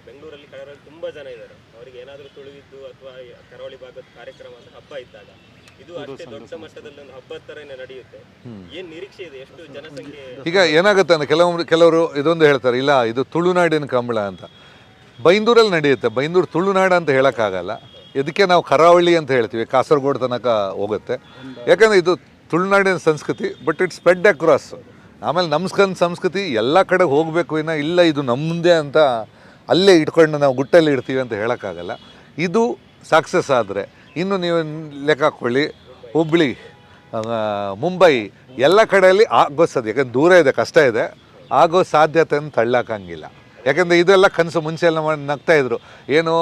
ಬೆಂಗಳೂರಲ್ಲಿ ಕರಾವಳಿ ತುಂಬಾ ಜನ ಇದ್ದಾರೆ, ಅವರಿಗೆ ಏನಾದರೂ ತುಳುವಿದ್ದು ಅಥವಾ ಕರಾವಳಿ ಭಾಗದ ಕಾರ್ಯಕ್ರಮ ಅಂತ ಹಬ್ಬ ಇದ್ದಾಗ ಇದು ಅಷ್ಟೇ ದೊಡ್ಡ ಮಟ್ಟದಲ್ಲಿ ಒಂದು ಹಬ್ಬದ ಥರನೇ ನಡೆಯುತ್ತೆ. ಏನ್ ನಿರೀಕ್ಷೆ ಇದೆ, ಎಷ್ಟು ಜನಸಂಖ್ಯೆ? ಈಗ ಏನಾಗುತ್ತೆ ಅಂದ್ರೆ ಕೆಲವರು ಇದೊಂದು ಹೇಳ್ತಾರೆ, ಇಲ್ಲ ಇದು ತುಳುನಾಡಿನ ಕಂಬಳ ಅಂತ. ಬೈಂದೂರಲ್ಲಿ ನಡೆಯುತ್ತೆ, ಬೈಂದೂರು ತುಳುನಾಡು ಅಂತ ಹೇಳೋಕ್ಕಾಗಲ್ಲ. ಇದಕ್ಕೆ ನಾವು ಕರಾವಳಿ ಅಂತ ಹೇಳ್ತೀವಿ, ಕಾಸರಗೋಡು ತನಕ ಹೋಗುತ್ತೆ. ಯಾಕಂದರೆ ಇದು ತುಳುನಾಡಿನ ಸಂಸ್ಕೃತಿ, ಬಟ್ ಇಟ್ಸ್ ಸ್ಪ್ರೆಡ್ ಅಕ್ರಾಸ್. ಆಮೇಲೆ ನಮ್ಮ ಸಂಸ್ಕೃತಿ ಎಲ್ಲ ಕಡೆ ಹೋಗಬೇಕು, ಇಲ್ಲ ಇದು ನಮ್ಮದೇ ಅಂತ ಅಲ್ಲೇ ಇಟ್ಕೊಂಡು ನಾವು ಗುಟ್ಟಲ್ಲಿ ಇಡ್ತೀವಿ ಅಂತ ಹೇಳೋಕ್ಕಾಗಲ್ಲ. ಇದು ಸಕ್ಸಸ್ ಆದರೆ ಇನ್ನು ನೀವು ಲೆಕ್ಕ ಹಾಕ್ಕೊಳ್ಳಿ, ಹುಬ್ಳಿ, ಮುಂಬೈ ಎಲ್ಲ ಕಡೆಯಲ್ಲಿ ಆಗೋ ಸಾಧ್ಯ. ಯಾಕಂದ್ರೆ ದೂರ ಇದೆ, ಕಷ್ಟ ಇದೆ, ಆಗೋ ಸಾಧ್ಯತೆಯನ್ನು ತಳ್ಳೋಕ್ಕಂಗಿಲ್ಲ. ಯಾಕೆಂದರೆ ಇದೆಲ್ಲ ಕನಸು ಮುಂಚೆ ಎಲ್ಲ ನಗ್ತಾಯಿದ್ರು, ಏನು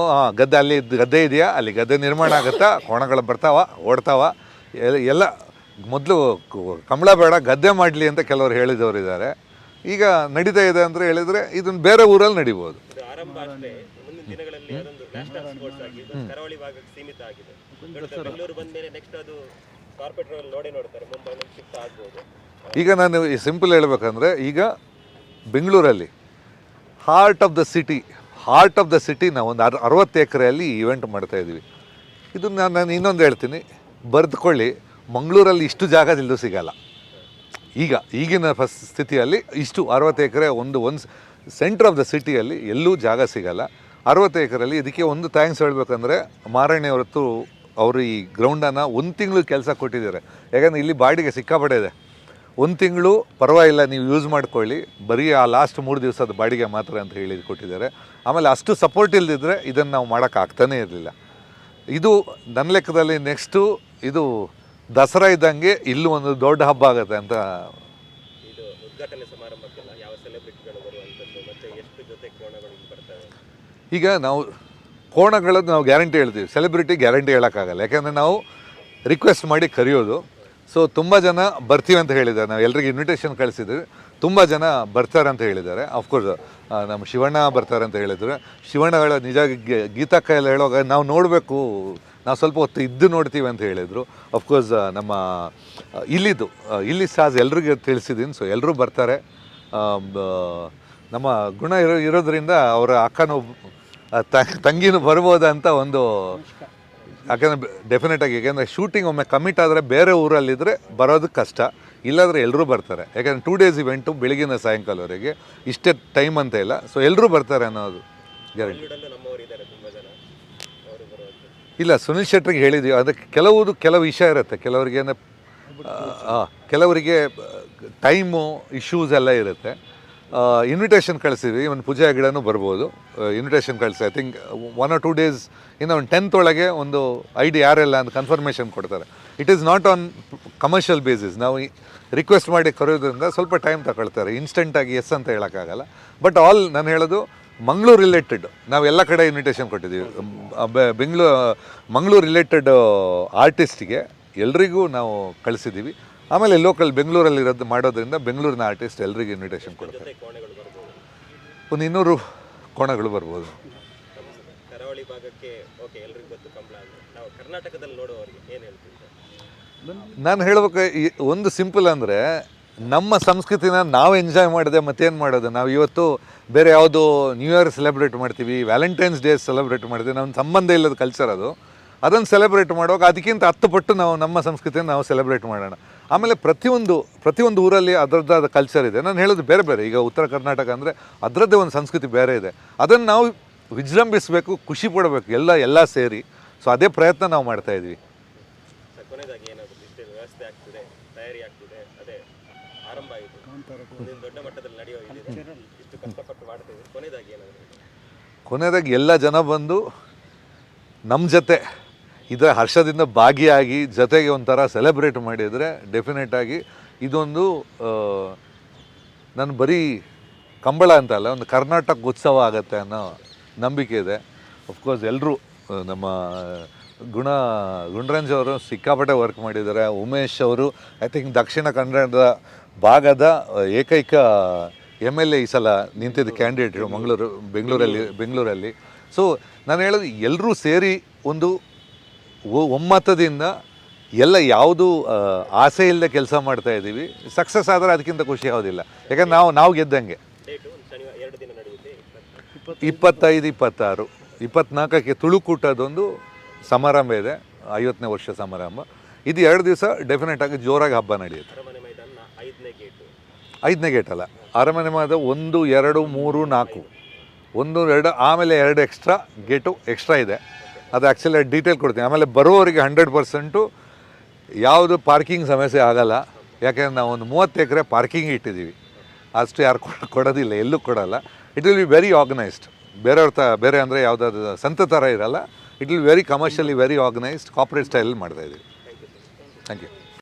ಗದ್ದೆ ಅಲ್ಲಿ ಗದ್ದೆ ಇದೆಯಾ, ಅಲ್ಲಿ ಗದ್ದೆ ನಿರ್ಮಾಣ ಆಗುತ್ತಾ, ಕೋಣಗಳು ಬರ್ತಾವ ಓಡ್ತಾವ, ಎಲ್ಲ ಮೊದಲು ಕಂಬಳ ಬೇಡ ಗದ್ದೆ ಮಾಡಲಿ ಅಂತ ಕೆಲವರು ಹೇಳಿದವರು ಇದ್ದಾರೆ. ಈಗ ನಡೀತಾ ಇದೆ ಅಂದರೆ ಹೇಳಿದರೆ ಇದನ್ನು ಬೇರೆ ಊರಲ್ಲಿ ನಡಿಬೋದು. ಆರಂಭ ಅಷ್ಟೇ, ಮುಂದಿನ ದಿನಗಳಲ್ಲಿ ಅದೊಂದು ನ್ಯಾಷನಲ್ ಸ್ಪೋರ್ಟ್ಸ್ ಆಗಿ ಕರಾವಳಿ ಭಾಗಕ್ಕೆ ಸೀಮಿತ ಆಗಿದೆ. ಬೆಂಗಳೂರು ಬಂದ ಮೇಲೆ ನೆಕ್ಸ್ಟ್ ಅದು ಕಾರ್ಪೊರೇಟ್ ಲೆವೆಲ್ ನೋಡ್ತಾರೆ, ಮುಂಬೈನಲ್ಲಿ ಶಿಫ್ಟ್ ಆಗ್ಬೋದು. ಈಗ ನಾನು ಸಿಂಪಲ್ ಹೇಳ್ಬೇಕಂದ್ರೆ, ಈಗ ಬೆಂಗಳೂರಲ್ಲಿ ಹಾರ್ಟ್ ಆಫ್ ದ ಸಿಟಿ ನಾವು ಒಂದು 60 ಎಕರೆಯಲ್ಲಿ ಈವೆಂಟ್ ಮಾಡ್ತಾಯಿದ್ದೀವಿ. ಇದು ನಾನು ಇನ್ನೊಂದು ಹೇಳ್ತೀನಿ, ಬರೆದುಕೊಳ್ಳಿ, ಮಂಗಳೂರಲ್ಲಿ ಇಷ್ಟು ಜಾಗ ಎಲ್ಲೂ ಸಿಗಲ್ಲ. ಈಗಿನ ಸ್ಥಿತಿಯಲ್ಲಿ ಇಷ್ಟು 60 ಎಕರೆ ಒಂದು ಸೆಂಟ್ರ್ ಆಫ್ ದ ಸಿಟಿಯಲ್ಲಿ ಎಲ್ಲೂ ಜಾಗ ಸಿಗಲ್ಲ. 60 ಎಕರೆಯಲ್ಲಿ ಇದಕ್ಕೆ ಒಂದು ಥ್ಯಾಂಕ್ಸ್ ಹೇಳಬೇಕಂದ್ರೆ ಮಾರಣ್ಯ ಹೊರತು ಅವರು ಈ ಗ್ರೌಂಡನ್ನು 1 ತಿಂಗಳು ಕೆಲಸ ಕೊಟ್ಟಿದ್ದಾರೆ. ಯಾಕಂದರೆ ಇಲ್ಲಿ ಬಾಡಿಗೆ ಸಿಕ್ಕಾಪಟ್ಟೆ ಇದೆ. 1 ತಿಂಗಳು ಪರವಾಗಿಲ್ಲ, ನೀವು ಯೂಸ್ ಮಾಡ್ಕೊಳ್ಳಿ, ಬರೀ ಆ ಲಾಸ್ಟ್ 3 ದಿವಸದ ಬಾಡಿಗೆ ಮಾತ್ರ ಅಂತ ಹೇಳಿ ಕೊಟ್ಟಿದ್ದಾರೆ. ಆಮೇಲೆ ಅಷ್ಟು ಸಪೋರ್ಟ್ ಇಲ್ಲದಿದ್ದರೆ ಇದನ್ನು ನಾವು ಮಾಡೋಕ್ಕಾಗ್ತಾನೇ ಇರಲಿಲ್ಲ. ಇದು ನನ್ನ ಲೆಕ್ಕದಲ್ಲಿ ನೆಕ್ಸ್ಟು ಇದು ದಸರಾ ಇದ್ದಂಗೆ ಇಲ್ಲೂ ಒಂದು ದೊಡ್ಡ ಹಬ್ಬ ಆಗುತ್ತೆ ಅಂತ. ಇದು ಉದ್ಘಾಟನೆ ಸಮಾರಂಭಕ್ಕೆಲ್ಲ ಯಾವ ಸೆಲೆಬ್ರಿಟಿಗಳು ಬರುವಂಥದ್ದು ಮತ್ತು ಎಷ್ಟು ಜೊತೆ ಕೋಣಗಳು ಬರ್ತವೆ? ಈಗ ನಾವು ಕೋಣಗಳದ್ದು ನಾವು ಗ್ಯಾರಂಟಿ ಹೇಳ್ತೀವಿ, ಸೆಲೆಬ್ರಿಟಿ ಗ್ಯಾರಂಟಿ ಹೇಳೋಕ್ಕಾಗಲ್ಲ. ಯಾಕೆಂದರೆ ನಾವು ರಿಕ್ವೆಸ್ಟ್ ಮಾಡಿ ಕರೆಯೋದು. ಸೊ ತುಂಬ ಜನ ಬರ್ತೀವಿ ಅಂತ ಹೇಳಿದ್ದಾರೆ, ನಾವು ಎಲ್ರಿಗೂ ಇನ್ವಿಟೇಷನ್ ಕಳಿಸಿದ್ವಿ, ತುಂಬ ಜನ ಬರ್ತಾರೆ ಅಂತ ಹೇಳಿದ್ದಾರೆ. ಅಫ್ಕೋರ್ಸ್ ನಮ್ಮ ಶಿವಣ್ಣ ಬರ್ತಾರೆ ಅಂತ ಹೇಳಿದ್ರು. ಶಿವಣ್ಣಗಳ ನಿಜ ಗೀತಕ್ಕ ಎಲ್ಲ ಹೇಳುವಾಗ ನಾವು ನೋಡಬೇಕು, ನಾವು ಸ್ವಲ್ಪ ಹೊತ್ತು ಇದ್ದು ನೋಡ್ತೀವಿ ಅಂತ ಹೇಳಿದರು. ಅಫ್ಕೋರ್ಸ್ ನಮ್ಮ ಇಲ್ಲಿ ಸ್ಟಾರ್ಸ್ ಎಲ್ರಿಗೂ ತಿಳಿಸಿದ್ದೀನಿ. ಸೊ ಎಲ್ಲರೂ ಬರ್ತಾರೆ. ನಮ್ಮ ಗುಣ ಇರೋದ್ರಿಂದ ಅವರ ಅಕ್ಕನೂ ತಂಗಿನೂ ಬರ್ಬೋದಂತ ಒಂದು, ಯಾಕೆಂದರೆ ಡೆಫಿನೆಟಾಗಿ, ಯಾಕೆಂದರೆ ಶೂಟಿಂಗ್ ಒಮ್ಮೆ ಕಮಿಟ್ ಆದರೆ ಬೇರೆ ಊರಲ್ಲಿದ್ದರೆ ಬರೋದಕ್ಕೆ ಕಷ್ಟ, ಇಲ್ಲಾಂದರೆ ಎಲ್ಲರೂ ಬರ್ತಾರೆ. ಯಾಕೆಂದರೆ 2 ಡೇಸ್ ಇವೆಂಟು, ಬೆಳಗಿನ ಸಾಯಂಕಾಲವರೆಗೆ, ಇಷ್ಟೇ ಟೈಮ್ ಅಂತ ಇಲ್ಲ. ಸೊ ಎಲ್ಲರೂ ಬರ್ತಾರೆ ಅನ್ನೋದು ಗ್ಯಾರಂಟಿ. ಇಲ್ಲ, ಸುನಿಲ್ ಶೆಟ್ರಿಗೆ ಹೇಳಿದ್ದೀವಿ. ಅದಕ್ಕೆ ಕೆಲವು ವಿಷಯ ಇರುತ್ತೆ, ಕೆಲವರಿಗೆ ಟೈಮು ಇಶ್ಯೂಸ್ ಎಲ್ಲ ಇರುತ್ತೆ. ಇನ್ವಿಟೇಷನ್ ಕಳಿಸಿದ್ವಿ, ಇವನ್ ಪೂಜಾ ಗಿಡನೂ ಬರ್ಬೋದು. ಇನ್ವಿಟೇಷನ್ ಕಳಿಸಿ ಐ ಥಿಂಕ್ 1 or 2 ಡೇಸ್, ಇನ್ನು ಒಂದು 10th ಒಳಗೆ ಒಂದು ಐಡಿ ಯಾರೆಲ್ಲ ಅಂತ ಕನ್ಫರ್ಮೇಷನ್ ಕೊಡ್ತಾರೆ. It is not on commercial basis. ನಾವು ರಿಕ್ವೆಸ್ಟ್ ಮಾಡಿ ಕರೆಯೋದ್ರಿಂದ ಸ್ವಲ್ಪ ಟೈಮ್ ತಗೊಳ್ತಾರೆ, ಇನ್ಸ್ಟೆಂಟಾಗಿ ಎಸ್ ಅಂತ ಹೇಳೋಕ್ಕಾಗಲ್ಲ. ಬಟ್ ನಾನು ಹೇಳೋದು ಮಂಗಳೂರು ರಿಲೇಟೆಡ್ ನಾವು ಎಲ್ಲ ಕಡೆ ಇನ್ವಿಟೇಷನ್ ಕೊಟ್ಟಿದ್ದೀವಿ. ಮಂಗಳೂರು ರಿಲೇಟೆಡ್ ಆರ್ಟಿಸ್ಟಿಗೆ ಎಲ್ರಿಗೂ ನಾವು ಕಳಿಸಿದ್ದೀವಿ. ಆಮೇಲೆ ಲೋಕಲ್ ಬೆಂಗಳೂರಲ್ಲಿ ಮಾಡೋದ್ರಿಂದ ಬೆಂಗಳೂರಿನ ಆರ್ಟಿಸ್ಟ್ ಎಲ್ರಿಗೂ ಇನ್ವಿಟೇಷನ್ ಕೊಡ್ತಾರೆ. ಒಂದು 200 ಕೋಣಗಳು ಬರ್ಬೋದು. ಕರಾವಳಿ ಭಾಗಕ್ಕೆ ಓಕೆ, ಎಲ್ರಿಗೂ ಗೊತ್ತು ಕಂಬಳ. ನಾವು ಕರ್ನಾಟಕದಲ್ಲಿ ನೋಡುವವರಿಗೆ ಏನು ಹೇಳ್ತೀವಿ? ನಾನು ಹೇಳ್ಬೇಕು, ಒಂದು ಸಿಂಪಲ್ ಅಂದರೆ, ನಮ್ಮ ಸಂಸ್ಕೃತಿನ ನಾವು ಎಂಜಾಯ್ ಮಾಡಿದೆ ಮತ್ತೇನು ಮಾಡೋದು. ನಾವು ಇವತ್ತು ಬೇರೆ ಯಾವುದು ನ್ಯೂ ಇಯರ್ ಸೆಲೆಬ್ರೇಟ್ ಮಾಡ್ತೀವಿ, ವ್ಯಾಲೆಂಟೈನ್ಸ್ ಡೇ ಸೆಲೆಬ್ರೇಟ್ ಮಾಡ್ತೀವಿ, ನಮ್ಮ ಸಂಬಂಧ ಇಲ್ಲದ ಕಲ್ಚರ್ ಅದು. ಅದನ್ನು ಸೆಲೆಬ್ರೇಟ್ ಮಾಡುವಾಗ ಅದಕ್ಕಿಂತ 10 ಪಟ್ಟು ನಾವು ನಮ್ಮ ಸಂಸ್ಕೃತಿಯನ್ನು ನಾವು ಸೆಲೆಬ್ರೇಟ್ ಮಾಡೋಣ. ಆಮೇಲೆ ಪ್ರತಿಯೊಂದು ಊರಲ್ಲಿ ಅದರದ್ದಾದ ಕಲ್ಚರ್ ಇದೆ. ನಾನು ಹೇಳೋದು ಬೇರೆ ಬೇರೆ. ಈಗ ಉತ್ತರ ಕರ್ನಾಟಕ ಅಂದರೆ ಅದರದ್ದೇ ಒಂದು ಸಂಸ್ಕೃತಿ ಬೇರೆ ಇದೆ. ಅದನ್ನು ನಾವು ವಿಜೃಂಭಿಸಬೇಕು, ಖುಷಿ ಪಡಬೇಕು, ಎಲ್ಲ ಸೇರಿ. ಸೊ ಅದೇ ಪ್ರಯತ್ನ ನಾವು ಮಾಡ್ತಾಯಿದ್ವಿ. ಕೊನೆಯದಾಗಿ ಏನಾದರೂ ವ್ಯವಸ್ಥೆ ಆಗ್ತಿದೆ, ತಯಾರಿ ಆಗ್ತಿದೆ, ಅದೇ ಆರಂಭ ಆಯಿತು, ದೊಡ್ಡ ಮಟ್ಟದಲ್ಲಿ ನಡೆಯೋ ಇಷ್ಟು ಕಷ್ಟಪಟ್ಟು ಮಾಡ್ತೇವೆ, ಕೊನೆಯದಾಗಿ ಎಲ್ಲ ಜನ ಬಂದು ನಮ್ಮ ಜೊತೆ ಇದರ ಹರ್ಷದಿಂದ ಭಾಗಿಯಾಗಿ ಜೊತೆಗೆ ಒಂಥರ ಸೆಲೆಬ್ರೇಟ್ ಮಾಡಿದರೆ ಡೆಫಿನೆಟಾಗಿ ಇದೊಂದು ನಾನು ಬರೀ ಕಂಬಳ ಅಂತಲ್ಲ, ಒಂದು ಕರ್ನಾಟಕ ಉತ್ಸವ ಆಗುತ್ತೆ ಅನ್ನೋ ನಂಬಿಕೆ ಇದೆ. ಅಫ್ಕೋರ್ಸ್ ಎಲ್ಲರೂ ನಮ್ಮ ಗುಂಡ್ರಂಜ್ ಅವರು ಸಿಕ್ಕಾಪಟ್ಟೆ ವರ್ಕ್ ಮಾಡಿದ್ದಾರೆ. ಉಮೇಶ್ ಅವರು ಐ ಥಿಂಕ್ ದಕ್ಷಿಣ ಕನ್ನಡದ ಭಾಗದ ಏಕೈಕ MLA ಈ ಸಲ ನಿಂತಿದ್ದ ಕ್ಯಾಂಡಿಡೇಟ್ರು ಬೆಂಗಳೂರಲ್ಲಿ. ಸೊ ನಾನು ಹೇಳೋದು ಎಲ್ಲರೂ ಸೇರಿ ಒಂದು ಒಮ್ಮತದಿಂದ ಎಲ್ಲ ಯಾವುದು ಆಸೆ ಇಲ್ಲದೆ ಕೆಲಸ ಮಾಡ್ತಾಯಿದ್ದೀವಿ. ಸಕ್ಸಸ್ ಆದರೆ ಅದಕ್ಕಿಂತ ಖುಷಿ ಯಾವುದಿಲ್ಲ. ಯಾಕಂದ್ರೆ ನಾವು ಗೆದ್ದಂಗೆ. 25, 26, 24ಕ್ಕೆ ತುಳುಕೂಟದೊಂದು ಸಮಾರಂಭ ಇದೆ, 50ನೇ ವರ್ಷ ಸಮಾರಂಭ. ಇದು 2 ದಿವಸ ಡೆಫಿನೆಟ್ ಆಗಿ ಜೋರಾಗಿ ಹಬ್ಬ ನಡೆಯುತ್ತೆ. ಅರಮನೆ ಮೈದಾನ 5ನೇ ಗೇಟು. 5ನೇ ಗೇಟ್ ಅಲ್ಲ, ಅರಮನೆ ಮಾದ 1, 2, 3, 4, 1, 2, ಆಮೇಲೆ 2 ಎಕ್ಸ್ಟ್ರಾ ಗೇಟು ಎಕ್ಸ್ಟ್ರಾ ಇದೆ. ಅದು ಆ್ಯಕ್ಚುಲಿ ಡೀಟೇಲ್ ಕೊಡ್ತೀನಿ. ಆಮೇಲೆ ಬರೋವರಿಗೆ 100% ಯಾವುದು ಪಾರ್ಕಿಂಗ್ ಸಮಸ್ಯೆ ಆಗಲ್ಲ. ಯಾಕೆಂದ್ರೆ ನಾವು ಒಂದು 30 ಎಕರೆ ಪಾರ್ಕಿಂಗ್ ಇಟ್ಟಿದ್ದೀವಿ. ಅಷ್ಟು ಯಾರು ಕೊಡೋದಿಲ್ಲ, ಎಲ್ಲೂ ಕೊಡೋಲ್ಲ. It will be very organised. ಬೇರೆ ಅಂದರೆ ಯಾವುದಾದ್ರು ಸಂತ ಥರ ಇರಲ್ಲ. It will very commercially very organised corporate ಸ್ಟೈಲಲ್ಲಿ ಮಾಡ್ತಾಯಿದ್ದೀವಿ. Thank you.